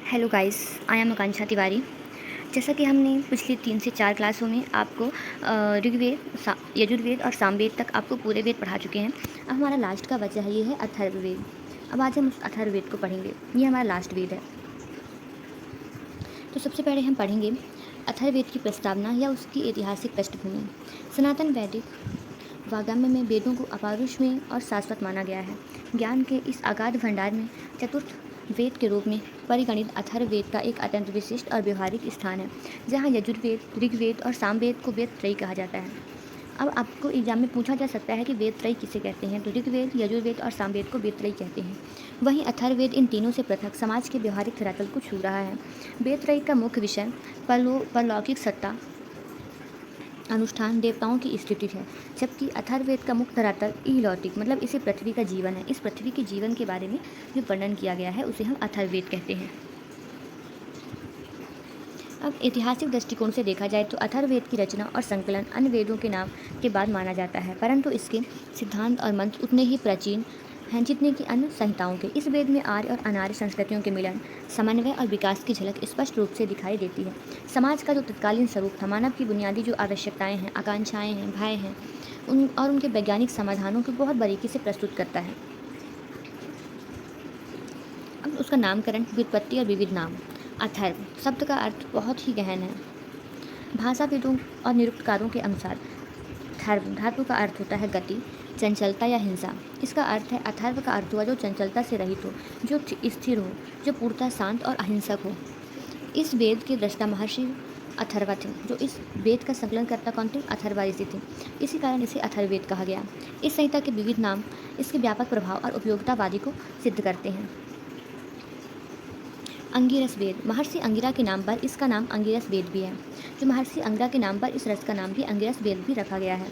Hello guys, I am आकांक्षा तिवारी। जैसा कि हमने पिछली 3 से 4 क्लासों में आपको ऋग्वेद, यजुर्वेद और सामवेद तक आपको पूरे वेद पढ़ा चुके हैं। अब हमारा लास्ट का बचा है, ये है अथर्ववेद। अब आज हम उस अथर्ववेद को पढ़ेंगे। ये हमारा लास्ट वेद है। तो सबसे पहले हम पढ़ेंगे अथर्ववेद की प्रस्तावना या उसकी ऐतिहासिक पृष्ठभूमि। सनातन वैदिक वाग्मय में वेदों को अपौरुषेय और शाश्वत माना गया है। ज्ञान के इस अगाध भंडार में चतुर्थ वेद के रूप में परिगणित अथर्ववेद का एक अत्यंत विशिष्ट और व्यवहारिक स्थान है, जहाँ यजुर्वेद, ऋग्वेद और सामवेद को वेद त्रयी कहा जाता है। अब आपको एग्जाम में पूछा जा सकता है कि वेद त्रयी किसे कहते हैं, तो ऋग्वेद, यजुर्वेद और सामवेद को वेद त्रयी कहते हैं। वहीं अथर्ववेद इन तीनों से पृथक समाज के व्यवहारिक धरातल को छू रहा है। वेद त्रयी का मुख्य विषय परलौकिक सत्ता, अनुष्ठान, देवताओं की स्तुति है, जबकि अथर्ववेद का मुख्य धरातल इहलौकिक मतलब इसे पृथ्वी का जीवन है। इस पृथ्वी के जीवन के बारे में जो वर्णन किया गया है उसे हम अथर्ववेद कहते हैं। अब ऐतिहासिक दृष्टिकोण से देखा जाए तो अथर्ववेद की रचना और संकलन अन्य वेदों के नाम के बाद माना जाता है, परंतु इसके सिद्धांत और मंत्र उतने ही प्राचीन हैं जितने कि अन्य संहिताओं के। इस वेद में आर्य और अनार्य संस्कृतियों के मिलन, समन्वय और विकास की झलक स्पष्ट रूप से दिखाई देती है। समाज का जो तत्कालीन स्वरूप था, मानव की बुनियादी जो आवश्यकताएं हैं, आकांक्षाएं हैं, भय हैं, उनके वैज्ञानिक समाधानों को बहुत बारीकी से प्रस्तुत करता है। अब उसका नामकरण, व्युत्पत्ति और विविध नाम। अथर्व शब्द का अर्थ बहुत ही गहन है। भाषाविदों और निरुक्तकारों के अनुसार थर्व धातु का अर्थ होता है गति, चंचलता या हिंसा। इसका अर्थ है अथर्व का अर्थ हुआ जो चंचलता से रहित हो, जो स्थिर हो, जो पूर्णतः शांत और अहिंसक हो। इस वेद के दृष्टा महर्षि अथर्वा थे। जो इस वेद का संकलन करता कौन थे? अथर्वा ऋषि थे। इसी कारण इसे अथर्ववेद कहा गया। इस संहिता के विविध नाम इसके व्यापक प्रभाव और उपयोगितावादी को सिद्ध करते हैं। अंगिरस वेद, महर्षि अंगिरा के नाम पर इसका नाम अंगिरस वेद भी है। जो महर्षि अंगिरा के नाम पर इस रस का नाम भी अंगिरस वेद भी रखा गया है।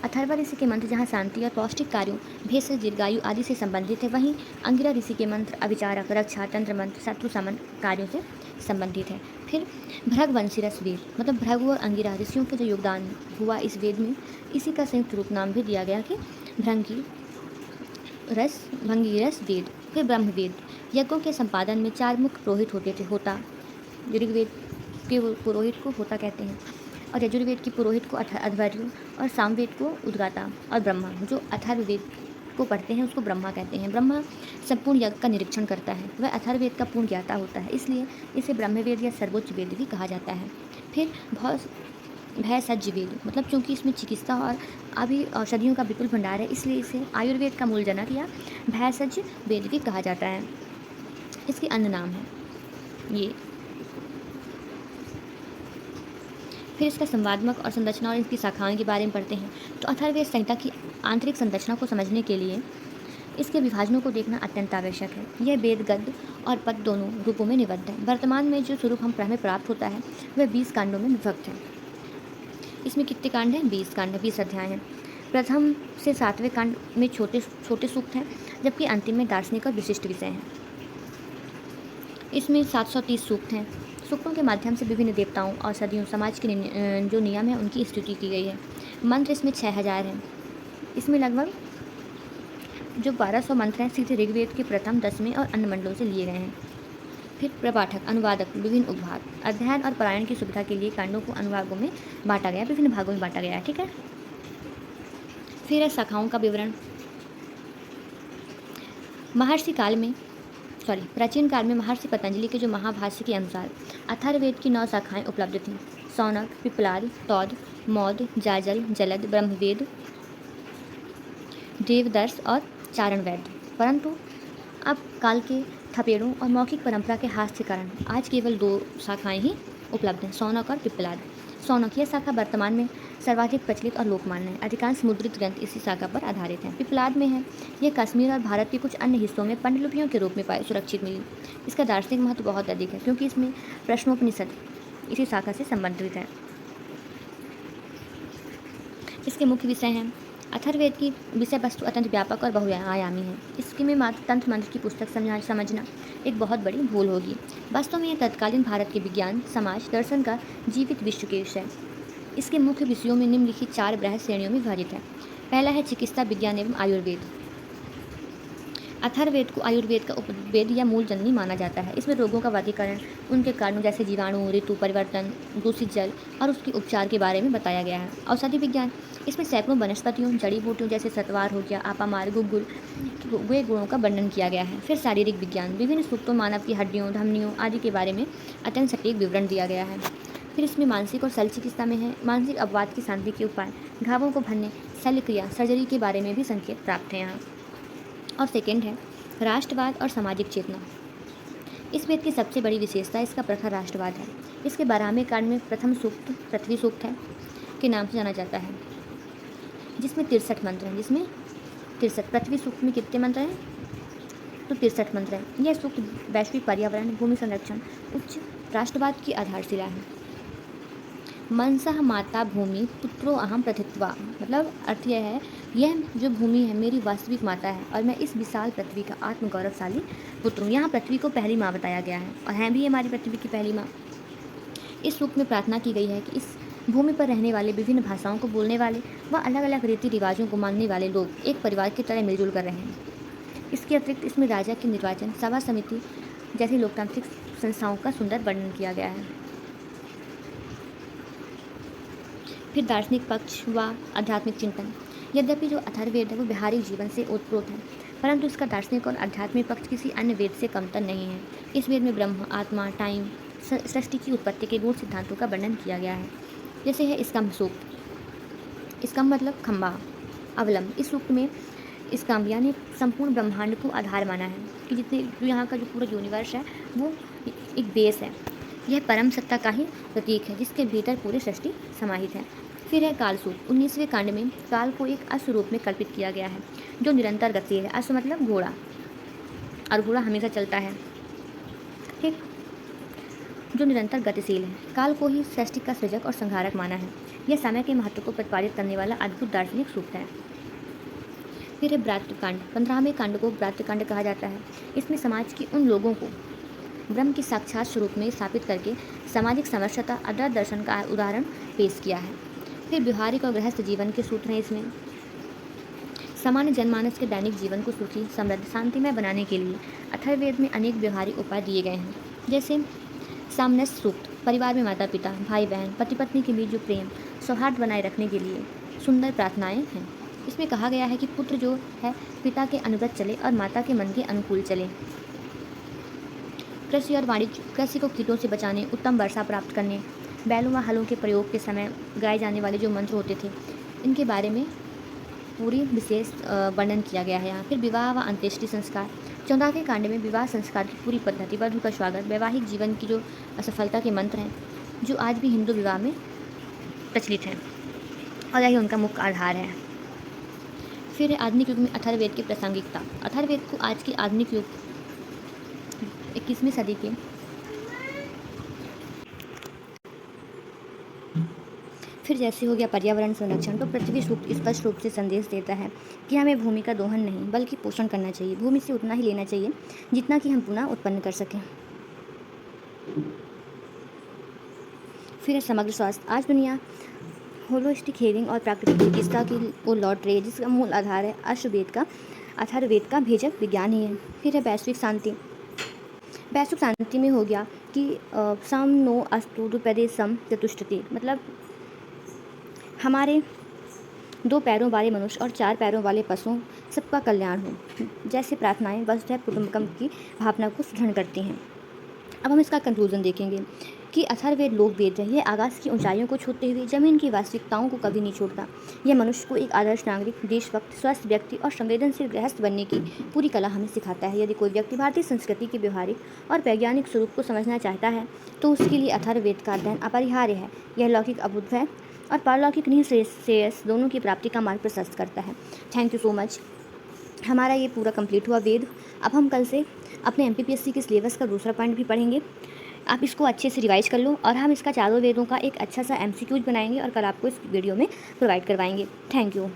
अथर्वा ऋषि के मंत्र जहाँ शांति और पौष्टिक कार्यों, भेषज, दीर्घायु आदि से संबंधित है, वहीं अंगिरा ऋषि के मंत्र अविचारक, रक्षा, तंत्र मंत्र, शत्रु समन कार्यों से संबंधित है। फिर भृगवंशी रस वेद, मतलब भृगु और अंगिरा ऋषियों का जो योगदान हुआ इस वेद में, इसी का संयुक्त रूप नाम भी दिया गया कि भंगीरस वेद। फिर ब्रह्मवेद, यज्ञों के संपादन में 4 मुख्य पुरोहित होते थे। होता, ऋग्वेद के पुरोहित को होता कहते हैं, और यजुर्वेद के पुरोहित को अध्वर्यु, और सामवेद को उद्गाता, और ब्रह्मा जो अथर्ववेद को पढ़ते हैं उसको ब्रह्मा कहते हैं। ब्रह्मा संपूर्ण यज्ञ का निरीक्षण करता है, वह अथर्ववेद का पूर्ण ज्ञाता होता है, इसलिए इसे ब्रह्मवेद या सर्वोच्च वेद भी कहा जाता है। फिर भैषज वेद, मतलब चूँकि इसमें चिकित्सा और अभी औषधियों का विपुल भंडार है, इसलिए इसे आयुर्वेद का मूल जनक या भैषज वेद भी कहा जाता है। इसके अन्य नाम हैं ये। फिर इसका संवादात्मक और संरचना और इसकी शाखाओं के बारे में पढ़ते हैं। तो अथर्ववेद संहिता की आंतरिक संरचना को समझने के लिए इसके विभाजनों को देखना अत्यंत आवश्यक है। यह वेद गद्य और पद दोनों रूपों में निबद्ध है। वर्तमान में जो स्वरूप हमें प्राप्त होता है वह 20 कांडों में विभक्त है। इसमें कितने कांड हैं? 20 कांड है, 20 अध्याय हैं। प्रथम से 7वें कांड में छोटे छोटे सूक्त हैं, जबकि अंतिम में दार्शनिक और विशिष्ट विषय हैं। इसमें 730 सूक्त हैं। सूक्तों के माध्यम से विभिन्न देवताओं, औषधियों, समाज के जो नियम है उनकी स्तुति की गई है। मंत्र इसमें 6000 हैं। इसमें लगभग जो 1200 मंत्र हैं सीधे ऋग्वेद के प्रथम, 10वें और अन्य मंडलों से लिए गए हैं। फिर प्रपाठक, अनुवादक, विभिन्न उपभाग, अध्ययन और पारायण की सुविधा के लिए कांडों को अनुभागों में बांटा गया, विभिन्न भागों में बांटा गया है। ठीक है। फिर है शाखाओं का विवरण। प्राचीन काल में महर्षि पतंजलि के जो महाभाष्य के अनुसार अथर्ववेद की 9 शाखाएं उपलब्ध थीं। सौनक, पिप्पलाद, तौद, मौद, जाजल, जलद, ब्रह्मवेद, देवदर्श और चारणवेद। परंतु अब काल के थपेड़ों और मौखिक परंपरा के हाथ के कारण आज केवल 2 शाखाएं ही उपलब्ध हैं, सौनक और पिप्पलाद। सौनक यह शाखा वर्तमान में सर्वाधिक प्रचलित और लोकमान्य है। अधिकांश मुद्रित ग्रंथ इसी शाखा पर आधारित हैं। पिप्पलाद में है, यह कश्मीर और भारत के कुछ अन्य हिस्सों में पांडुलिपियों के रूप में सुरक्षित मिली। इसका दार्शनिक महत्व बहुत अधिक है, क्योंकि इसमें प्रश्नोपनिषद इसी शाखा से संबंधित है। इसके मुख्य विषय हैं। अथर्ववेद की विषय वस्तु अत्यंत व्यापक और बहुआयामी है। इसके में मात्र तंत्र मंत्र की पुस्तक समझना एक बहुत बड़ी भूल होगी। वास्तव में यह तत्कालीन भारत के विज्ञान, समाज, दर्शन का जीवित विश्व के विषय। इसके मुख्य विषयों में निम्नलिखित 4 बृहद श्रेणियों में विभाजित है। पहला है चिकित्सा विज्ञान एवं आयुर्वेद। अथर्ववेद को आयुर्वेद का उपवेद या मूल जननी माना जाता है। इसमें रोगों का वर्गीकरण, उनके कारणों जैसे जीवाणु, ऋतु परिवर्तन, दूषित जल और उसके उपचार के बारे में बताया गया है। औषधि विज्ञान, इसमें सैकड़ों वनस्पतियों, जड़ी बूटियों जैसे सतवार हो गया, आपामार, गुग्गुल वे गुणों का वर्णन किया गया है। फिर शारीरिक विज्ञान, विभिन्न सूक्तों मानव की हड्डियों, धमनियों आदि के बारे में अत्यंत सटीक विवरण दिया गया है। फिर इसमें मानसिक और शल्य चिकित्सा में है, मानसिक अपवाद की शांति के उपाय, घावों को भरने, शल्य क्रिया, सर्जरी के बारे में भी संकेत प्राप्त है यहाँ। और सेकेंड है राष्ट्रवाद और सामाजिक चेतना। इस वेद की सबसे बड़ी विशेषता इसका प्रखर राष्ट्रवाद है। इसके 12वें कांड में प्रथम सूक्त पृथ्वी सूक्त है के नाम से जाना जाता है, जिसमें 63 मंत्र हैं। जिसमें 63, पृथ्वी सूक्त में कितने मंत्र हैं? तो 63 मंत्र हैं। यह सूक्त वैश्विक पर्यावरण, भूमि संरक्षण, उच्च राष्ट्रवाद की आधारशिला है। मनसः माता भूमि पुत्रो अहम प्रथित्वा, मतलब अर्थ यह है, यह जो भूमि है मेरी वास्तविक माता है और मैं इस विशाल पृथ्वी का आत्मगौरवशाली पुत्र हूँ। यहाँ पृथ्वी को पहली माँ बताया गया है और हैं भी हमारी पृथ्वी की पहली माँ। इस सूक्त में प्रार्थना की गई है कि इस भूमि पर रहने वाले विभिन्न भाषाओं को बोलने वाले व अलग अलग रीति रिवाजों को मानने वाले लोग एक परिवार की तरह मिलजुल कर रहे हैं। इसके अतिरिक्त इसमें राजा के निर्वाचन, सभा समिति जैसी लोकतांत्रिक संस्थाओं का सुंदर वर्णन किया गया है। फिर दार्शनिक पक्ष व आध्यात्मिक चिंतन। यद्यपि जो अथर्ववेद है वो व्यवहारिक जीवन से ओतप्रोत है, परंतु इसका दार्शनिक और आध्यात्मिक पक्ष किसी अन्य वेद से कमतर नहीं है। इस वेद में ब्रह्म, आत्मा, टाइम, सृष्टि की उत्पत्ति के मूल सिद्धांतों का वर्णन किया गया है। जैसे है स्कंभ सूक्त। स्कंभ मतलब खंभा, अवलंब। इस सूक्त में स्कंभ यानी संपूर्ण ब्रह्मांड को आधार माना है कि जितने जो यहाँ का जो पूरा यूनिवर्स है वो एक बेस है। यह परम सत्ता का ही प्रतीक है जिसके भीतर पूरी सृष्टि समाहित है। फिर है कालसूत्र। 19वें कांड में काल को एक अश्व रूप में कल्पित किया गया है जो निरंतर गतिशील है। अश्व मतलब घोड़ा, और घोड़ा हमेशा चलता है, ठीक, जो निरंतर गतिशील है। काल को ही सृष्टि का सृजक और संहारक माना है। यह समय के महत्व को प्रतिपादित करने वाला अद्भुत दार्शनिक सूक्त है। फिर है ब्रात्यकांड। 15वें कांड को ब्रात्यकांड कहा जाता है। इसमें समाज के उन लोगों को ब्रह्म के साक्षात स्वरूप में स्थापित करके सामाजिक समरसता, आदर्श दर्शन का उदाहरण पेश किया है। फिर व्यवहारिक और गृहस्थ जीवन के सूत्र हैं इसमें। सामान्य जनमानस के दैनिक जीवन को सुखी, समृद्ध, शांतिमय बनाने के लिए अथर्ववेद में अनेक व्यवहारिक उपाय दिए गए हैं। जैसे सामनस सूक्त, परिवार में माता पिता, भाई बहन, पति पत्नी के बीच जो प्रेम सौहार्द बनाए रखने के लिए सुंदर प्रार्थनाएं हैं। इसमें कहा गया है कि पुत्र जो है पिता के अनुगत चले और माता के मन के अनुकूल चले। कृषि और वाणिज्य, कृषि को कीटों से बचाने, उत्तम वर्षा प्राप्त करने, बैलों व हलों के प्रयोग के समय गाए जाने वाले जो मंत्र होते थे, इनके बारे में पूरी विशेष वर्णन किया गया है यहाँ। फिर विवाह व अंत्येष्टि संस्कार। 14वें कांड में विवाह संस्कार की पूरी पद्धति, वधू का स्वागत, वैवाहिक जीवन की जो असफलता के मंत्र हैं जो आज भी हिंदू विवाह में प्रचलित हैं और यही उनका मुख्य आधार है। फिर आधुनिक युग में अथर्ववेद की प्रासंगिकता। अथर्ववेद को आज के आधुनिक युग 21वीं सदी के फिर जैसे हो गया पर्यावरण संरक्षण, तो पृथ्वी सूक्त स्पष्ट रूप से संदेश देता है कि हमें भूमि का दोहन नहीं बल्कि पोषण करना चाहिए। भूमि से उतना ही लेना चाहिए जितना कि हम पुनः उत्पन्न कर सकें। फिर है समग्र स्वास्थ्य। आज दुनिया होलिस्टिक हेलिंग और प्राकृतिक चिकित्सा की ओर लौट रही है जिसका मूल आधार है अथर्ववेद का भेजक विज्ञान ही है। फिर है वैश्विक शांति। वैश्विक शांति में हो गया कि सम नो अस्तु द्विपदे सम चतुष्टति, मतलब हमारे 2 पैरों वाले मनुष्य और 4 पैरों वाले पशुओं सबका कल्याण हो, जैसे प्रार्थनाएं वसुधैव कुटुंबकम की भावना को सुदृढ़ करती हैं। अब हम इसका कंक्लूजन देखेंगे कि अथर्ववेद लोक वेद है। यह आकाश की ऊंचाइयों को छूते हुए जमीन की वास्तविकताओं को कभी नहीं छोड़ता। यह मनुष्य को एक आदर्श नागरिक, देशभक्त, स्वस्थ व्यक्ति और संवेदनशील गृहस्थ बनने की पूरी कला हमें सिखाता है। यदि कोई व्यक्ति भारतीय संस्कृति के व्यवहारिक और वैज्ञानिक स्वरूप को समझना चाहता है तो उसके लिए अथर्ववेद का अध्ययन अपरिहार्य है। यह लौकिक अभ्युदय और पारलौकिक श्रेयस दोनों की प्राप्ति का मार्ग प्रशस्त करता है। Thank you so much. हमारा ये पूरा कंप्लीट हुआ वेद। अब हम कल से अपने MPPSC के सिलेबस का दूसरा पॉइंट भी पढ़ेंगे। आप इसको अच्छे से रिवाइज कर लो और हम इसका चारों वेदों का एक अच्छा सा MCQ बनाएंगे और कल आपको इस वीडियो में प्रोवाइड करवाएंगे। Thank you.